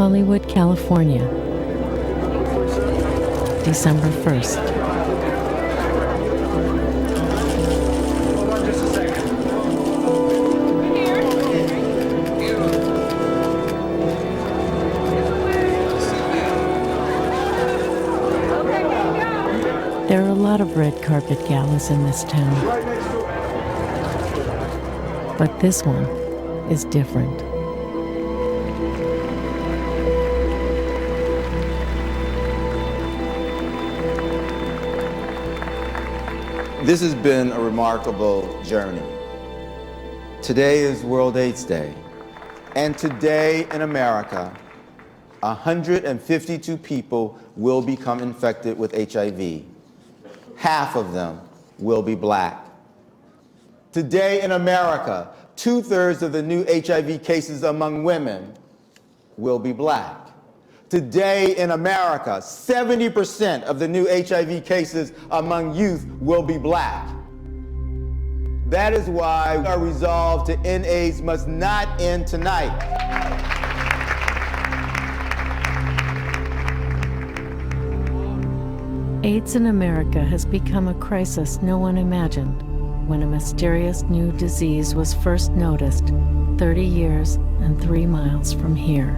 Hollywood, California, December 1st. There are a lot of red carpet galas in this town, but this one is different. This has been a remarkable journey. Today is World AIDS Day, and today in America, 152 people will become infected with HIV. Half of them will be Black. Today in America, 2/3 of the new HIV cases among women will be Black. Today in America, 70% of the new HIV cases among youth will be Black. That is why our resolve to end AIDS must not end tonight. AIDS in America has become a crisis no one imagined when a mysterious new disease was first noticed 30 years and 3 miles from here.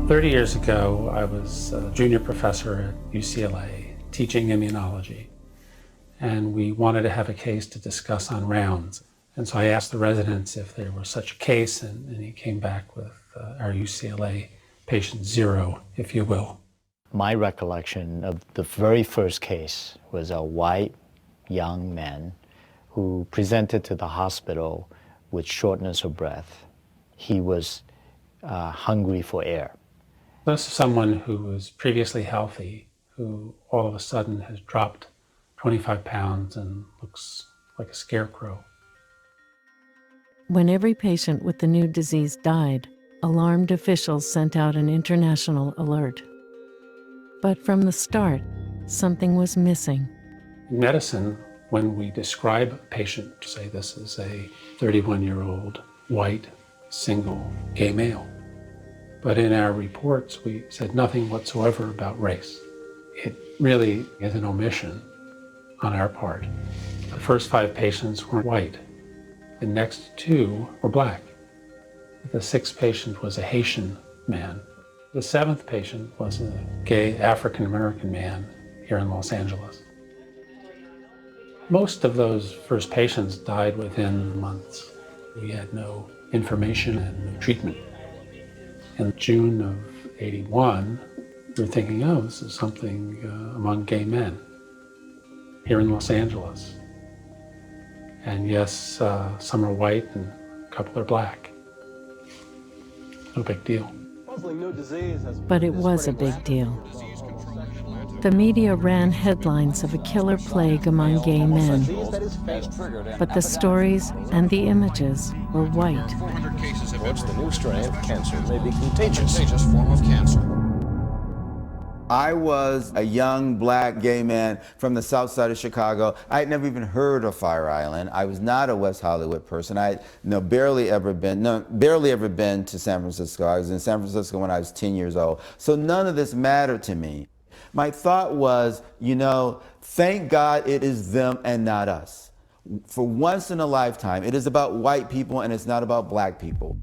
30 years ago, I was a junior professor at UCLA teaching immunology, and we wanted to have a case to discuss on rounds. And so I asked the residents if there was such a case, and he came back with our UCLA patient 0, if you will. My recollection of the very first case was a white young man who presented to the hospital with shortness of breath. He was hungry for air. This is someone who was previously healthy, who all of a sudden has dropped 25 pounds and looks like a scarecrow. When every patient with the new disease died, alarmed officials sent out an international alert. But from the start, something was missing. In medicine, when we describe a patient, say this is a 31-year-old white, single, gay male. But in our reports, we said nothing whatsoever about race. It really is an omission on our part. The first 5 patients were white. The next 2 were Black. The 6th patient was a Haitian man. The 7th patient was a gay African-American man here in Los Angeles. Most of those first patients died within months. We had no information and no treatment. In June of '81, we were thinking, oh, this is something among gay men here in Los Angeles. And yes, some are white and a couple are Black. No big deal. But it was a big deal. The media ran headlines of a killer plague among gay men. But the stories and the images were white. The new strain of cancer may be contagious form of cancer. I was a young Black gay man from the south side of Chicago. I had never even heard of Fire Island. I was not a West Hollywood person. I had barely ever been to San Francisco. I was in San Francisco when I was 10 years old. So none of this mattered to me. My thought was, thank God it is them and not us. For once in a lifetime, it is about white people and it's not about Black people.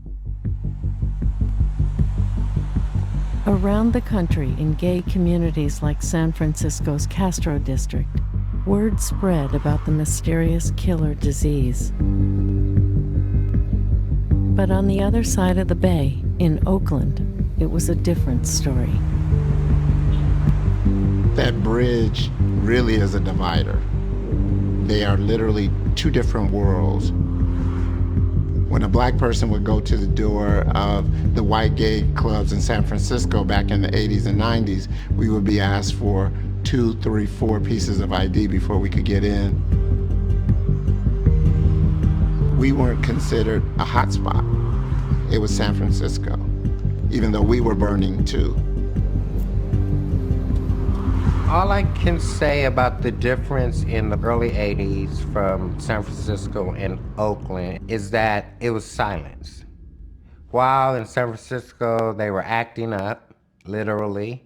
Around the country, in gay communities like San Francisco's Castro district, word spread about the mysterious killer disease. But on the other side of the bay, in Oakland, it was a different story. That bridge really is a divider. They are literally 2 different worlds. When a Black person would go to the door of the white gay clubs in San Francisco back in the 80s and 90s, we would be asked for 2, 3, 4 pieces of ID before we could get in. We weren't considered a hotspot. It was San Francisco, even though we were burning too. All I can say about the difference in the early 80s from San Francisco and Oakland is that it was silence. While in San Francisco, they were acting up, literally,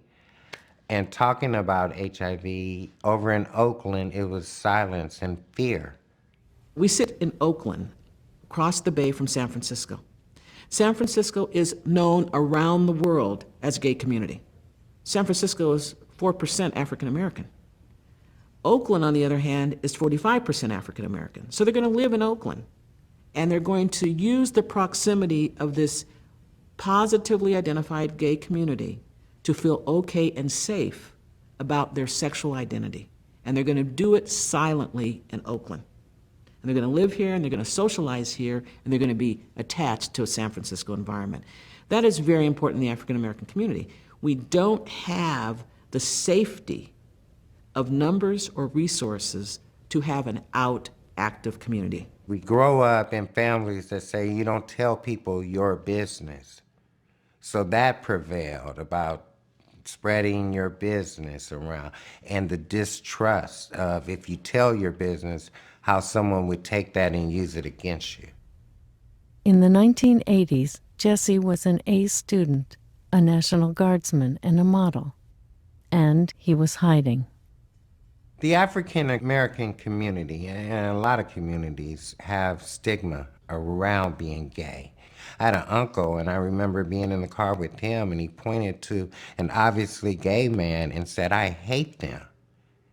and talking about HIV. Over in Oakland, it was silence and fear. We sit in Oakland, across the bay from San Francisco. San Francisco is known around the world as a gay community. San Francisco is 4% African American. Oakland, on the other hand, is 45% African American. So they're going to live in Oakland, and they're going to use the proximity of this positively identified gay community to feel okay and safe about their sexual identity. And they're going to do it silently in Oakland. And they're going to live here, and they're going to socialize here, and they're going to be attached to a San Francisco environment. That is very important in the African American community. We don't have the safety of numbers or resources to have an out active community. We grow up in families that say you don't tell people your business. So that prevailed about spreading your business around, and the distrust of if you tell your business, how someone would take that and use it against you. In the 1980s, Jesse was an A student, a National Guardsman, and a model. And he was hiding. The African American community, and a lot of communities, have stigma around being gay. I had an uncle, and I remember being in the car with him, and he pointed to an obviously gay man and said, "I hate them."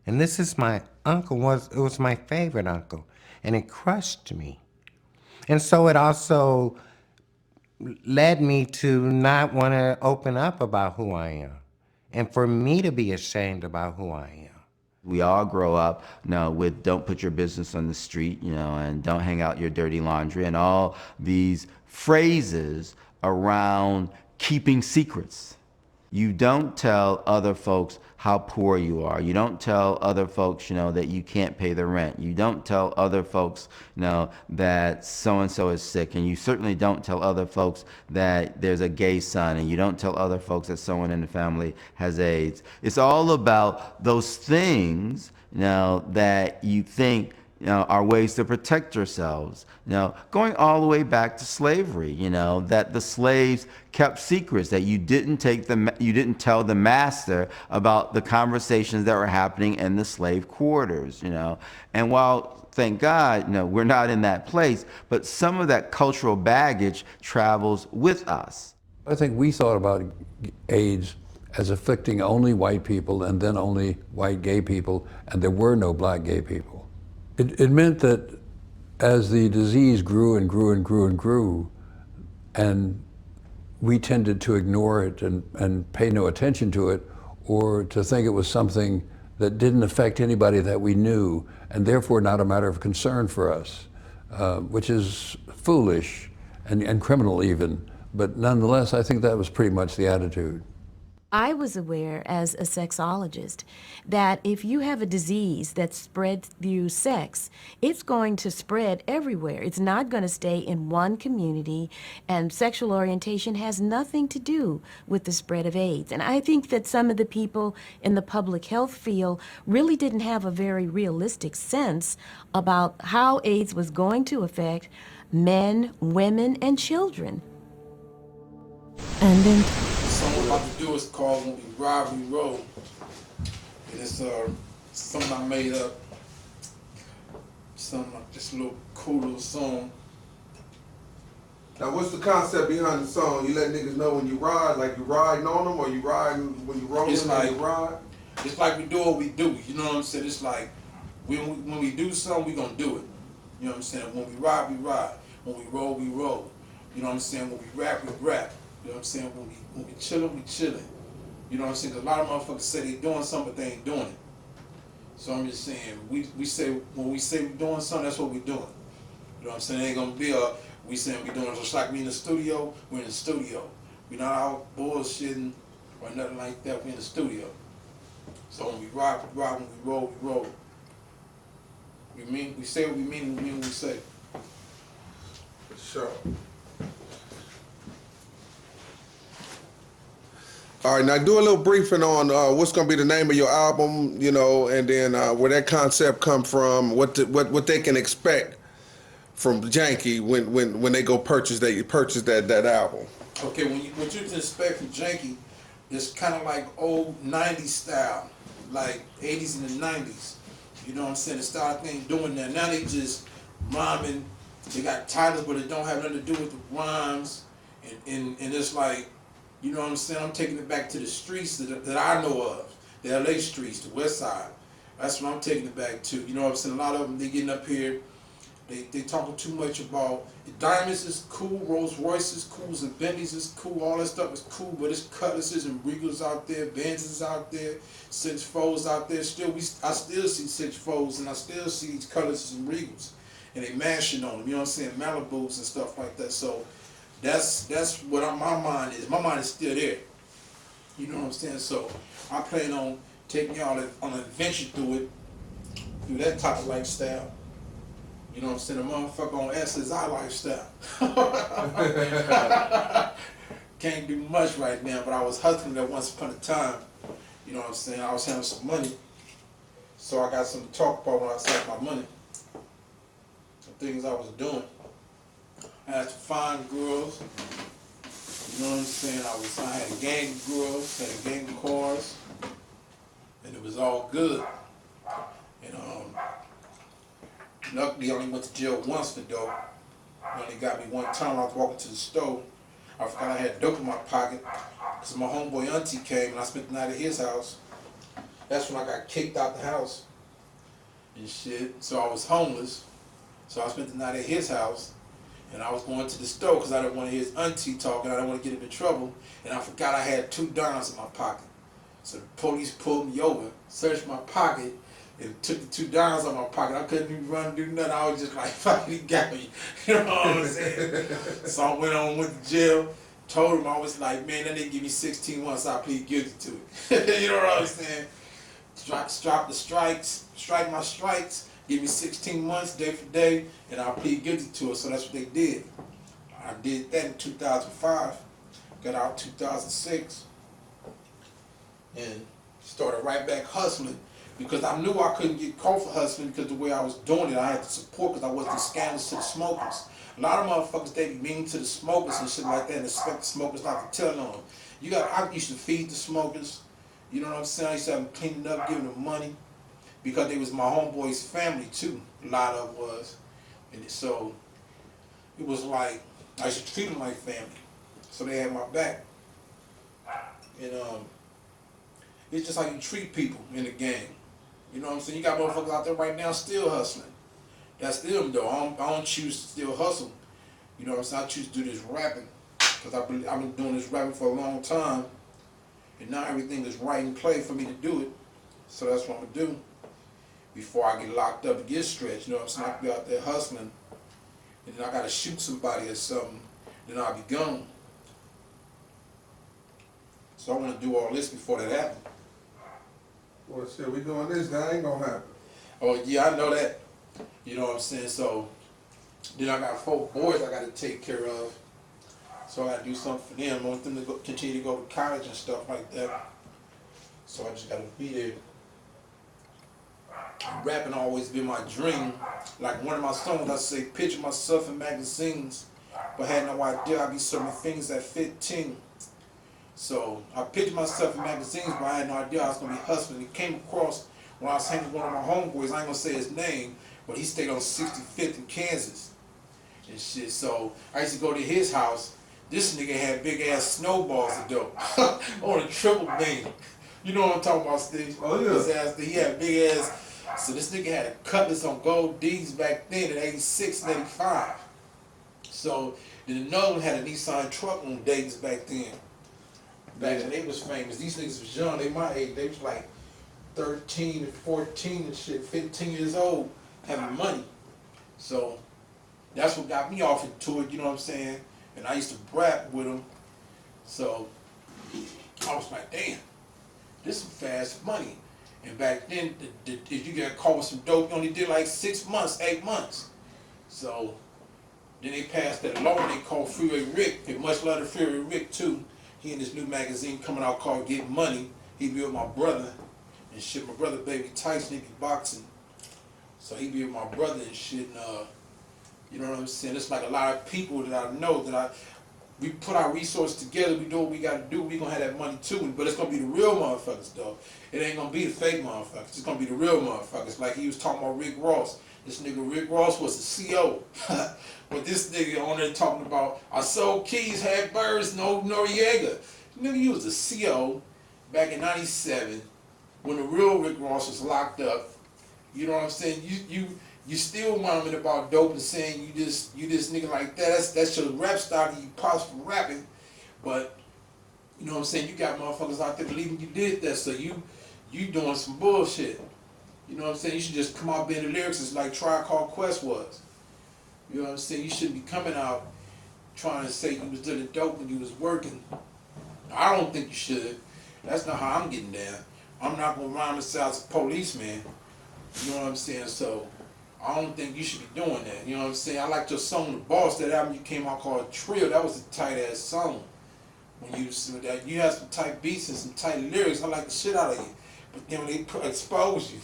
And this is my uncle, it was my favorite uncle, and it crushed me. And so it also led me to not want to open up about who I am, and for me to be ashamed about who I am. We all grow up, with "don't put your business on the street," and "don't hang out your dirty laundry," and all these phrases around keeping secrets. You don't tell other folks how poor you are. You don't tell other folks, that you can't pay the rent. You don't tell other folks, that so-and-so is sick. And you certainly don't tell other folks that there's a gay son. And you don't tell other folks that someone in the family has AIDS. It's all about those things, that you think are ways to protect yourselves. Going all the way back to slavery, that the slaves kept secrets, that you didn't tell the master about the conversations that were happening in the slave quarters, And while, thank God, we're not in that place, but some of that cultural baggage travels with us. I think we thought about AIDS as afflicting only white people and then only white gay people, and there were no black gay people. It meant that as the disease grew and grew and grew and grew, and we tended to ignore it and pay no attention to it, or to think it was something that didn't affect anybody that we knew, and therefore not a matter of concern for us, which is foolish and criminal even. But nonetheless, I think that was pretty much the attitude. I was aware as a sexologist that if you have a disease that spreads through sex, it's going to spread everywhere. It's not going to stay in one community, and sexual orientation has nothing to do with the spread of AIDS. And I think that some of the people in the public health field really didn't have a very realistic sense about how AIDS was going to affect men, women, and children. And in Song we're about to do is called "When We Ride, We Roll," and it's something I made up. Just a little cool little song. Now, what's the concept behind the song? You let niggas know when you ride, like you riding on them, or you riding when you rolling, It's like you ride? It's like we do what we do. You know what I'm saying? It's like when we do something, we gonna do it. You know what I'm saying? When we ride, we ride. When we roll, we roll. You know what I'm saying? When we rap, we rap. You know what I'm saying? When we chillin', we chillin'. You know what I'm saying? 'Cause a lot of motherfuckers say they doing something, but they ain't doing it. So I'm just saying, we say, when we say we doing something, that's what we doing. You know what I'm saying? It ain't gonna be we saying we doing it just like we in the studio, we're in the studio. We not out bullshitting or nothing like that, we in the studio. So when we ride, we ride. When we roll, we roll. We say what we mean what we say. For sure. All right, now do a little briefing on what's going to be the name of your album, and then where that concept come from, what they can expect from Janky when they go purchase that album? Okay, what you can expect from Janky is kind of like old 90s style, like 80s and the 90s. You know what I'm saying? The style they ain't doing that. Now they just rhyming. They got titles, but it don't have nothing to do with the rhymes. And it's like, you know what I'm saying? I'm taking it back to the streets that I know of. The LA streets, the West Side. That's what I'm taking it back to. You know what I'm saying? A lot of them, they getting up here, they talking too much about, the diamonds is cool, Rolls Royces is cool, and Bentleys is cool, all that stuff is cool, but it's Cutlasses and Regals out there, Benzes out there, 6-4s out there. I still see 6-4s, and I still see these Cutlasses and Regals, and they mashing on them, you know what I'm saying, Malibus and stuff like that. So that's what my mind is. My mind is still there. You know what I'm saying? So I plan on taking y'all on an adventure through that type of lifestyle. You know what I'm saying? The motherfucker on S is our lifestyle. Can't do much right now, but I was hustling there once upon a time. You know what I'm saying? I was having some money. So I got something to talk about when I saved my money. The things I was doing. I had to find girls. You know what I'm saying? I had a gang of girls, had a gang of cars, and it was all good. And luckily, I only went to jail once for dope. They only got me one time. I was walking to the store. I forgot I had dope in my pocket because my homeboy auntie came and I spent the night at his house. That's when I got kicked out the house and shit. So I was homeless. So I spent the night at his house. And I was going to the store because I didn't want to hear his auntie talking. I didn't want to get him in trouble. And I forgot I had $2 in my pocket. So the police pulled me over, searched my pocket, and took the $2 out of my pocket. I couldn't even run, do nothing. I was just like, fuck, he got me. You know what I'm saying? So I went to jail, told him, I was like, man, that nigga give me 16 months, I plead guilty to it. You know what I'm saying? Strike my strikes. Give me 16 months, day for day, and I'll plead guilty to it. So that's what they did. I did that in 2005, got out 2006, and started right back hustling because I knew I couldn't get caught for hustling because the way I was doing it, I had to support because I wasn't scandalous to the smokers. A lot of motherfuckers, they be mean to the smokers and shit like that and expect the smokers not to tell on them. I used to feed the smokers, you know what I'm saying? I used to have them cleaning up, giving them money. Because they was my homeboy's family too, a lot of it was. And so it was like, I used to treat them like family. So they had my back. And it's just how you treat people in the game. You know what I'm saying? You got motherfuckers out there right now still hustling. That's them though. I don't choose to still hustle. You know what I'm saying? I choose to do this rapping. Because I've been doing this rapping for a long time. And now everything is right in play for me to do it. So that's what I'm going to do. Before I get locked up and get stretched, you know what I'm saying? I can be out there hustling, and then I gotta shoot somebody or something, then I'll be gone. So I wanna do all this before that happens. Well, shit, we doing this, that ain't gonna happen. Oh yeah, I know that. You know what I'm saying? So then I got 4 boys I gotta take care of. So I gotta do something for them. I want them to continue to go to college and stuff like that. So I just gotta be there. Rapping always been my dream. Like one of my songs, I say, picture myself in magazines, but had no idea I'd be serving things at 15. So I pictured myself in magazines, but I had no idea I was gonna be hustling. It came across when I was hanging with one of my homeboys. I ain't gonna say his name, but he stayed on 65th in Kansas and shit. So I used to go to his house. This nigga had big ass snowballs of dope on a triple beam. You know what I'm talking about, Steve? Oh yeah. He had big ass. So this nigga had a Cutlass on gold D's back then in 86 and 85. So then another one had a Nissan truck on Dayton's back then. Back when they was famous. These niggas was young, they my age, they was like 13 and 14 and shit, 15 years old, having money. So that's what got me off into it, you know what I'm saying? And I used to rap with them. So I was like, damn, this is some fast money. And back then, if you got caught with some dope, you only did like 6 months, 8 months. So then they passed that law and they called Freeway Rick, and much love to Freeway Rick too. He in this new magazine coming out called Get Money. He be with my brother and shit. My brother Baby Tyson, he be boxing. So he be with my brother and shit. And You know what I'm saying? It's like a lot of people that I know we put our resources together, we do what we gotta do, we gonna have that money too, but it's gonna be the real motherfuckers though. It ain't gonna be the fake motherfuckers, it's gonna be the real motherfuckers. Like he was talking about Rick Ross. This nigga Rick Ross was the CO. But this nigga on there talking about, I sold keys, had birds, no Noriega. Nigga, you was the CO back in 97 when the real Rick Ross was locked up. You know what I'm saying? You still whining about dope and saying you this nigga like that. That's your rap style, you pops for rapping. But you know what I'm saying? You got motherfuckers out there believing you did that, so you doing some bullshit. You know what I'm saying? You should just come out being the lyrics as like Tribe Called Quest was. You know what I'm saying? You shouldn't be coming out trying to say you was doing dope when you was working. I don't think you should. That's not how I'm getting down. I'm not gonna rhyme this out as a policeman. You know what I'm saying? So I don't think you should be doing that. You know what I'm saying? I liked your song, The Boss, that album you came out called Trill. That was a tight ass song. When you had some tight beats and some tight lyrics, I like the shit out of you. But then when they expose you,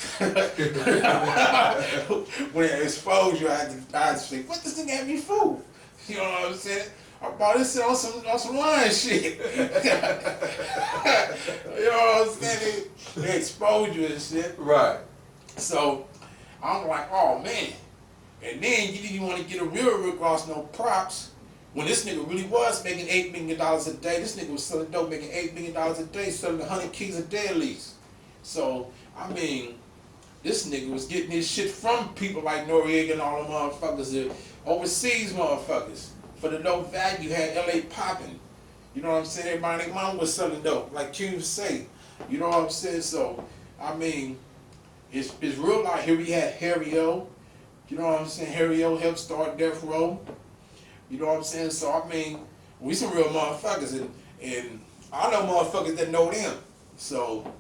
when they expose you, I had to say, what this thing had me fooled? You know what I'm saying? I bought this on some lying shit. You know what I'm saying? They expose you and shit. Right. So I'm like, oh man. And then you didn't want to get a real Rick Ross no props. When this nigga really was making $8 million a day, this nigga was selling dope, making $8 million a day, selling 100 keys a day at least. So, I mean, this nigga was getting his shit from people like Noriega and all the motherfuckers, the overseas motherfuckers. For the low value, you had LA popping. You know what I'm saying? Everybody and their mom was selling dope, like Cube say. You know what I'm saying? So, I mean, it's real out here. We had Harry O. You know what I'm saying? Harry O helped start Death Row. You know what I'm saying? So, I mean, we some real motherfuckers, and I know motherfuckers that know them. So,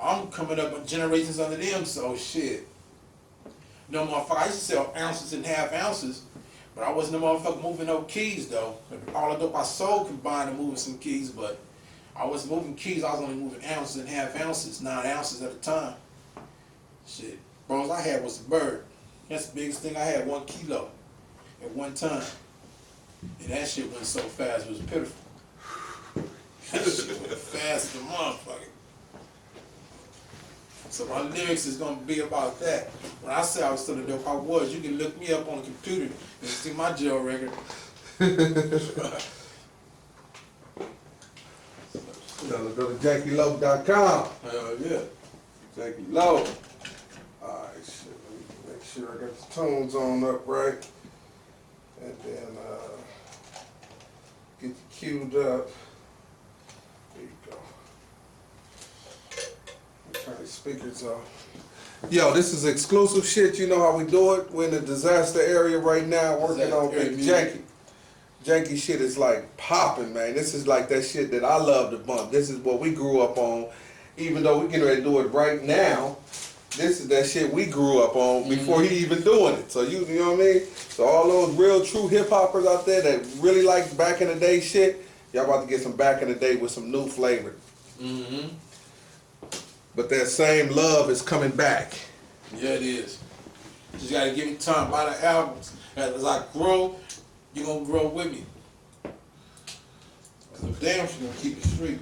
I'm coming up with generations under them, so shit. No motherfucker, I used to sell ounces and half ounces, but I wasn't a motherfucker moving no keys though. All the dope I sold combined to moving some keys, but I was moving keys, I was only moving ounces and half ounces, 9 ounces at a time. Shit. Bros I had was a bird. That's the biggest thing I had, 1 kilo at one time. And that shit went so fast, it was pitiful. That shit went fast as a motherfucker. So my lyrics is gonna be about that. When I say I was selling dope, I was. You can look me up on the computer and see my jail record. Go to JackieLowe.com. Hell yeah. Jackie Lowe. Alright, shit. Let me make sure I got the tones on up right. And then get you queued up. There you go. Turn the speakers off. Yo, this is exclusive shit. You know how we do it? We're in the disaster area right now working on Big Janky. Janky shit is like popping, man. This is like that shit that I love to bump. This is what we grew up on. Even though we getting ready to do it right now, this is that shit we grew up on before he even doing it. So you know what I mean? So all those real true hip hoppers out there that really like back in the day shit, y'all about to get some back in the day with some new flavor. Mm-hmm. But that same love is coming back. Yeah, it is. Just gotta give me time. Buy the albums. As I grow, you're gonna grow with me. Cause if damn, she's gonna keep it straight.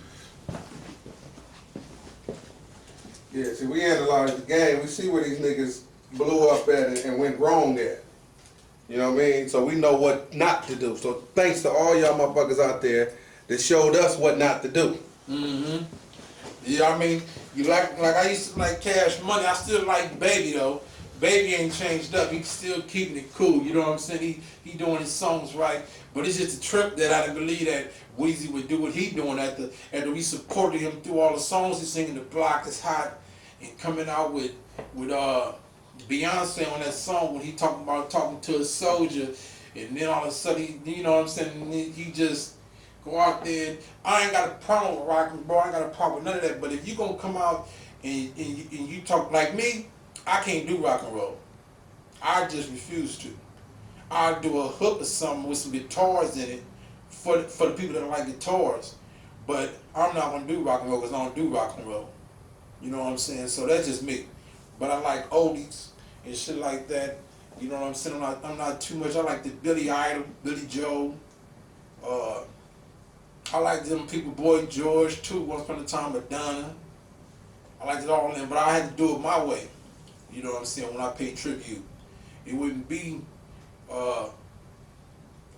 Yeah, see, we analyze the game. We see where these niggas blew up at and went wrong at. You know what I mean? So we know what not to do. So thanks to all y'all motherfuckers out there that showed us what not to do. Mm-hmm. Yeah, I mean, you like I used to like Cash Money. I still like Baby though. Baby ain't changed up. He's still keeping it cool. You know what I'm saying? He doing his songs right. But it's just a trip that I didn't believe that Weezy would do what he doing after we supported him through all the songs he's singing. The Block is Hot and coming out with Beyonce on that song when he talking to a soldier, and then all of a sudden you know what I'm saying? He just go out there. I ain't got a problem with rocking, bro. I ain't got a problem with none of that. But if you gonna come out and you talk like me, I can't do rock and roll. I just refuse to. I'll do a hook or something with some guitars in it for the people that like guitars. But I'm not gonna do rock and roll because I don't do rock and roll. You know what I'm saying? So that's just me. But I like oldies and shit like that. You know what I'm saying? I'm not too much. I like the Billy Idol, Billy Joel. I like them people, Boy George too. Once upon a time, Madonna. I liked it all of them, but I had to do it my way. You know what I'm saying? When I pay tribute, it wouldn't be on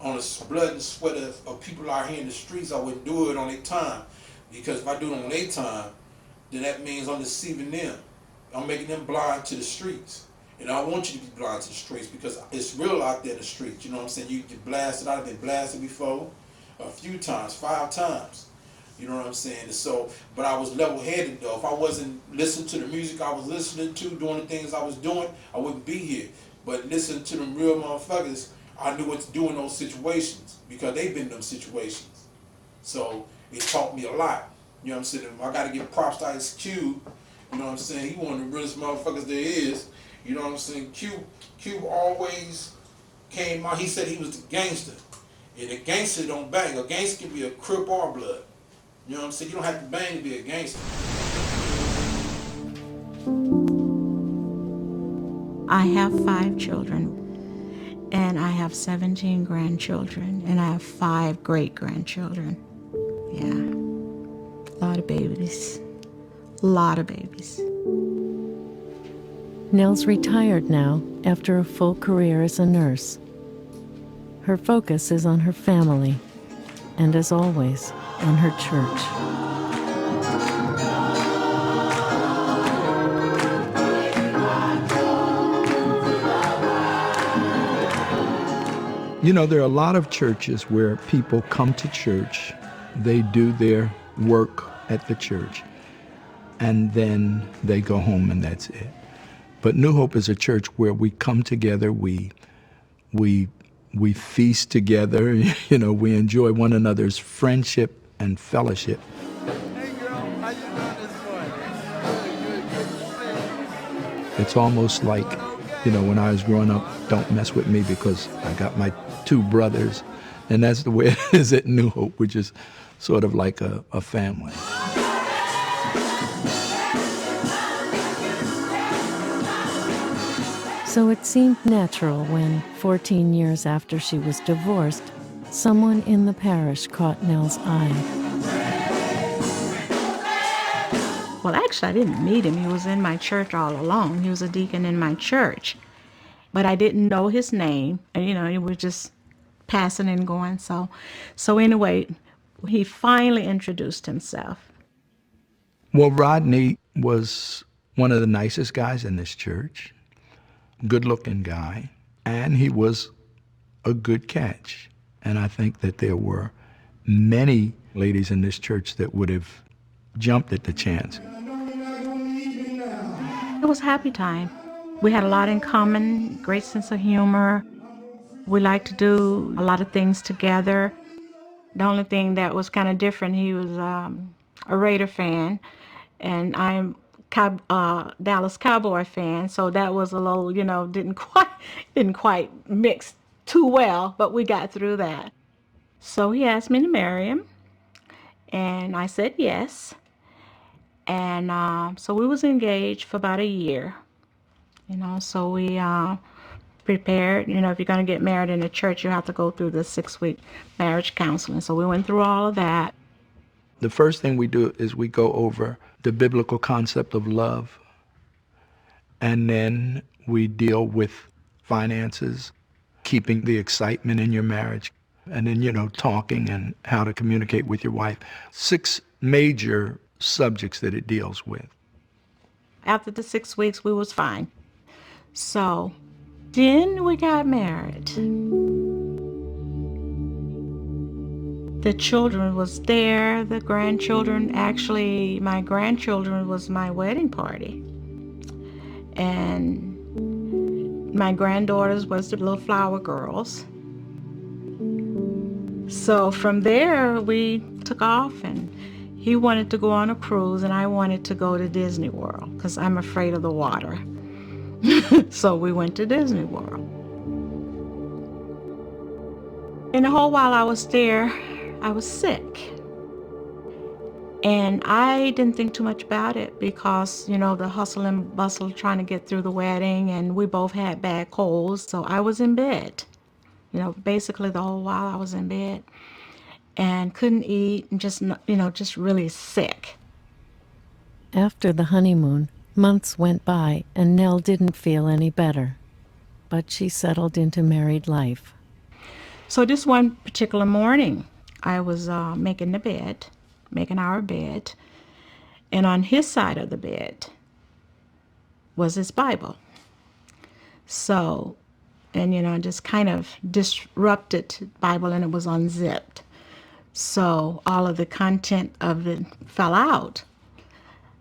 the blood and sweat of people out here in the streets. I wouldn't do it on their time, because if I do it on their time, then that means I'm deceiving them. I'm making them blind to the streets. And I want you to be blind to the streets, because it's real out there in the streets. You know what I'm saying? You get blasted. I've been blasted before, a few times, 5 times. You know what I'm saying? So, but I was level-headed though. If I wasn't listening to the music I was listening to, doing the things I was doing, I wouldn't be here. But listening to them real motherfuckers, I knew what to do in those situations, because they've been in them situations. So it taught me a lot. You know what I'm saying? I gotta give props to Ice Cube. You know what I'm saying? He one of the realest motherfuckers there is. You know what I'm saying? Cube always came out. He said he was the gangster. And a gangster don't bang. A gangster can be a Crip or Blood. You know what I'm saying? You don't have to bang to be a gangster. I have 5 children, and I have 17 grandchildren, and I have 5 great-grandchildren. Yeah, a lot of babies. A lot of babies. Nell's retired now after a full career as a nurse. Her focus is on her family, and as always, on her church. You know, there are a lot of churches where people come to church, they do their work at the church, and then they go home and that's it. But New Hope is a church where we come together, we feast together, you know, we enjoy one another's friendship and fellowship. Hey girl, how you doing this morning? Good. It's almost like, you know, when I was growing up, don't mess with me because I got my 2 brothers. And that's the way it is at New Hope, which is sort of like a family. So it seemed natural when, 14 years after she was divorced, someone in the parish caught Nell's eye. Well, actually, I didn't meet him. He was in my church all along. He was a deacon in my church. But I didn't know his name. And, you know, he was just passing and going. So anyway, he finally introduced himself. Well, Rodney was one of the nicest guys in this church. Good-looking guy, and he was a good catch. And I think that there were many ladies in this church that would have jumped at the chance. It was a happy time. We had a lot in common, great sense of humor. We liked to do a lot of things together. The only thing that was kind of different, he was a Raider fan, and I'm Dallas Cowboy fan, so that was a little, you know, didn't quite mix too well, but we got through that. So he asked me to marry him, and I said yes. And so we was engaged for about a year, you know, so we prepared, you know, if you're going to get married in a church, you have to go through the 6-week marriage counseling. So we went through all of that. The first thing we do is we go over the biblical concept of love, and then we deal with finances, keeping the excitement in your marriage, and then, you know, talking and how to communicate with your wife. 6 major subjects that it deals with. After the 6 weeks, we was fine. So then we got married. The children was there, the grandchildren. Actually, my grandchildren was my wedding party. And my granddaughters was the little flower girls. So from there, we took off, and he wanted to go on a cruise, and I wanted to go to Disney World because I'm afraid of the water. So we went to Disney World. And the whole while I was there, I was sick. And I didn't think too much about it because, you know, the hustle and bustle trying to get through the wedding, and we both had bad colds, so I was in bed. You know, basically the whole while I was in bed and couldn't eat and just, you know, just really sick. After the honeymoon, months went by and Nell didn't feel any better, but she settled into married life. So this one particular morning, I was making our bed, and on his side of the bed was his Bible. So, and you know, just kind of disrupted Bible, and it was unzipped. So all of the content of it fell out.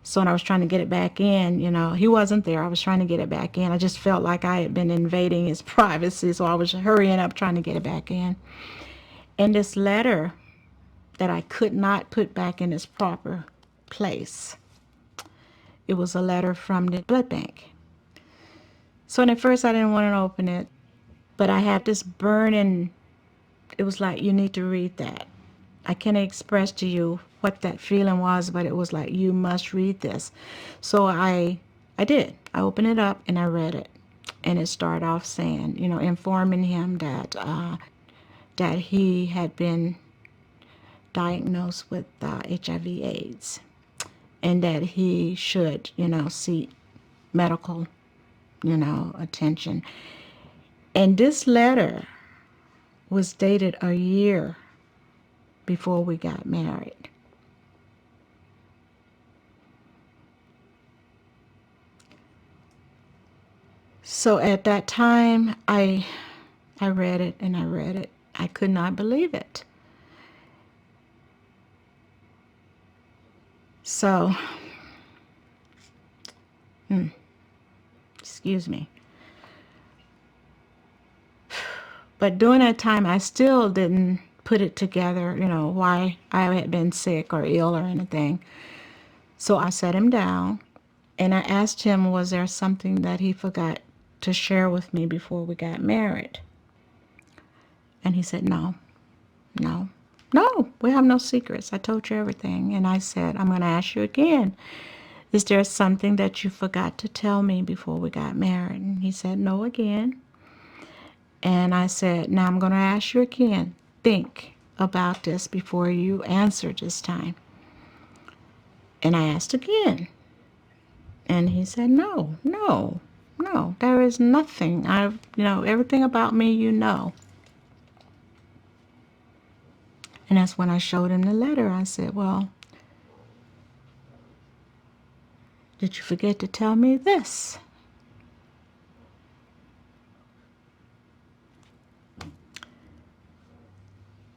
So when I was trying to get it back in, you know, he wasn't there. I was trying to get it back in. I just felt like I had been invading his privacy, so I was hurrying up trying to get it back in. And this letter that I could not put back in its proper place, it was a letter from the blood bank. So at first I didn't want to open it, but I had this burning, it was like, you need to read that. I can't express to you what that feeling was, but it was like, you must read this. So I did. I opened it up and I read it. And it started off saying, you know, informing him that that he had been diagnosed with HIV/AIDS, and that he should, you know, seek medical, you know, attention. And this letter was dated a year before we got married. So at that time, I read it and I read it. I could not believe it. So, excuse me. But during that time, I still didn't put it together, you know, why I had been sick or ill or anything. So I sat him down and I asked him, was there something that he forgot to share with me before we got married? And he said, no, we have no secrets. I told you everything. And I said, I'm going to ask you again. Is there something that you forgot to tell me before we got married? And he said, no again. And I said, now I'm going to ask you again. Think about this before you answer this time. And I asked again. And he said, no, there is nothing. Everything about me, you know. And that's when I showed him the letter. I said, well, did you forget to tell me this?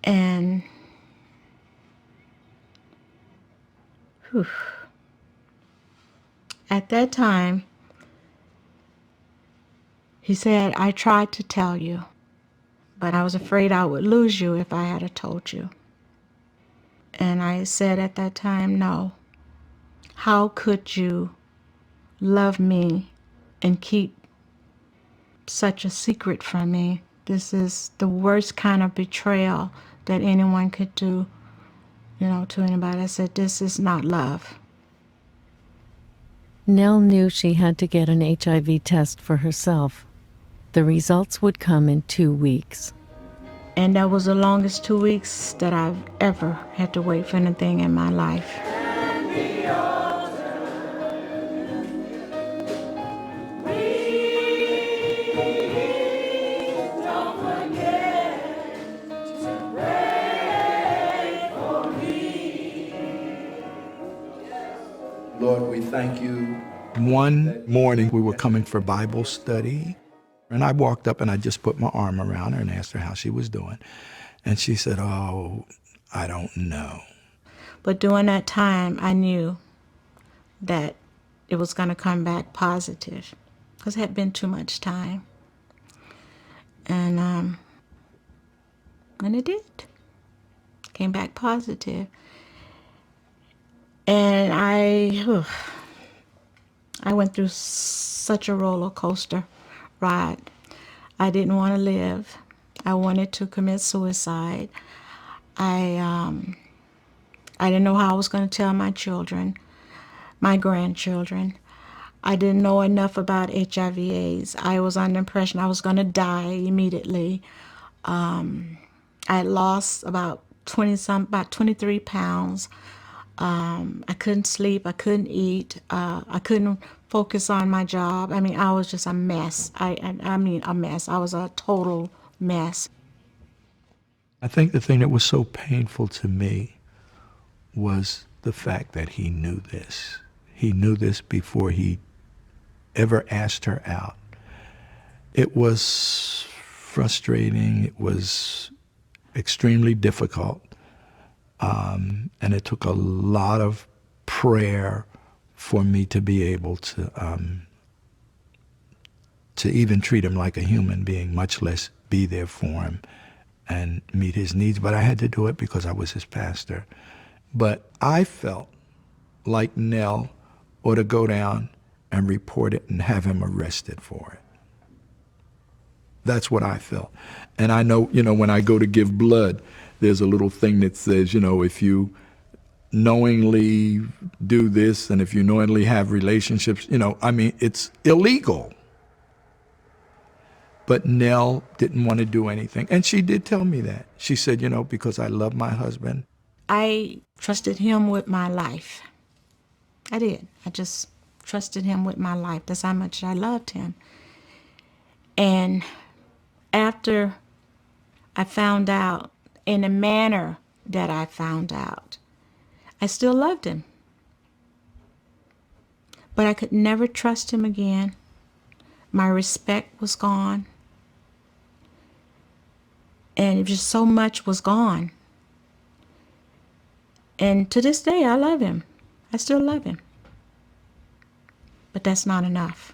And at that time, he said, I tried to tell you, but I was afraid I would lose you if I had told you. And I said at that time, no. How could you love me and keep such a secret from me? This is the worst kind of betrayal that anyone could do, you know, to anybody. I said, this is not love. Nell knew she had to get an HIV test for herself. The results would come in 2 weeks. And that was the longest 2 weeks that I've ever had to wait for anything in my life. Lord, we thank you. One morning we were coming for Bible study, and I walked up and I just put my arm around her and asked her how she was doing. And she said, oh, I don't know. But during that time, I knew that it was going to come back positive because it had been too much time. And it did. Came back positive. And I went through such a roller coaster ride. I didn't want to live. I wanted to commit suicide. I I didn't know how I was going to tell my children, my grandchildren. I didn't know enough about HIV/AIDS. I was under the impression I was going to die immediately. I had lost about 23 pounds. I couldn't sleep. I couldn't eat. I couldn't focus on my job. I mean, I was just a mess. I mean, a mess. I was a total mess. I think the thing that was so painful to me was the fact that he knew this. He knew this before he ever asked her out. It was frustrating. It was extremely difficult. And it took a lot of prayer for me to be able to even treat him like a human being, much less be there for him and meet his needs. But I had to do it because I was his pastor. But I felt like Nell ought to go down and report it and have him arrested for it. That's what I felt. And I know, when I go to give blood, there's a little thing that says, if you knowingly do this and if you knowingly have relationships, it's illegal. But Nell didn't want to do anything. And she did tell me that. She said, because I love my husband. I trusted him with my life. I did. I just trusted him with my life. That's how much I loved him. And after I found out, in the manner that I found out, I still loved him. But I could never trust him again. My respect was gone. And just so much was gone. And to this day, I love him. I still love him. But that's not enough.